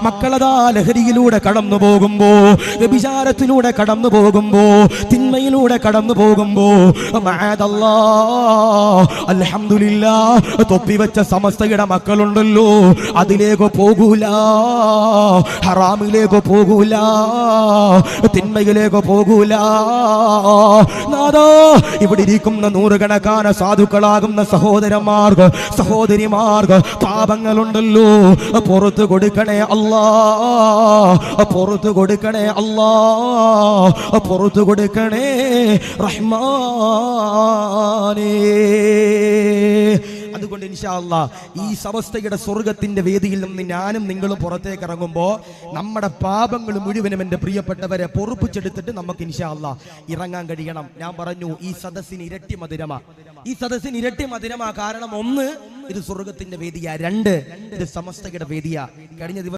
മക്കളതാ ലഹരിയിലൂടെ കടന്നു പോകുമ്പോ, വ്യഭിചാരത്തിലൂടെ കടന്നു പോകുമ്പോ, തിന്മയിലൂടെ കടന്നു പോകുമ്പോ അൽഹംദുലില്ലാഹ് തൊപ്പിവെച്ച സമസ്തയുടെ മക്കളുണ്ടല്ലോ, അതിലേക്ക് പോകൂല, ഹറാമിലേക്ക് പോകൂല, തിന്മയിലേക്ക് പോകൂല. നാദാ, ഇവിടെ ഇരിക്കുന്ന നൂറുകണക്കാന സാധുക്കളാകുന്ന സഹോദരന്മാർക്ക്, സഹോദരിമാർക്ക് പാപങ്ങളുണ്ടല്ലോ, പുറത്തു കൊടുക്കണേ അല്ലാ, പുറത്തു കൊടുക്കണേ അല്ലാ, പുറത്തു കൊടുക്കണേ റഹ്മാനേ. അതുകൊണ്ട് ഇൻഷാ അല്ലാഹ് ഈ സമസ്തയുടെ സ്വർഗത്തിന്റെ വേദിയിൽ നിന്ന് ഞാനും നിങ്ങളും പുറത്തേക്ക് ഇറങ്ങുമ്പോൾ നമ്മുടെ പാപങ്ങൾ മുഴുവനും എൻ്റെ പ്രിയപ്പെട്ടവരെ പൊറുപ്പിച്ചെടുത്തിട്ട് നമുക്ക് ഇൻഷാ അല്ലാഹ് ഇറങ്ങാൻ കഴിയണം. ഞാൻ പറഞ്ഞു, ഈ സദസ്സിന് ഇരട്ടി മധുരമാ, ഈ സദസ്സിന് ഇരട്ടി മധുരമാ. കാരണം ഒന്ന്, ഇത് സ്വർഗത്തിന്റെ വേദിയാ, രണ്ട്, ഇത് സമസ്തയുടെ വേദിയാ. കഴിഞ്ഞ ദിവസം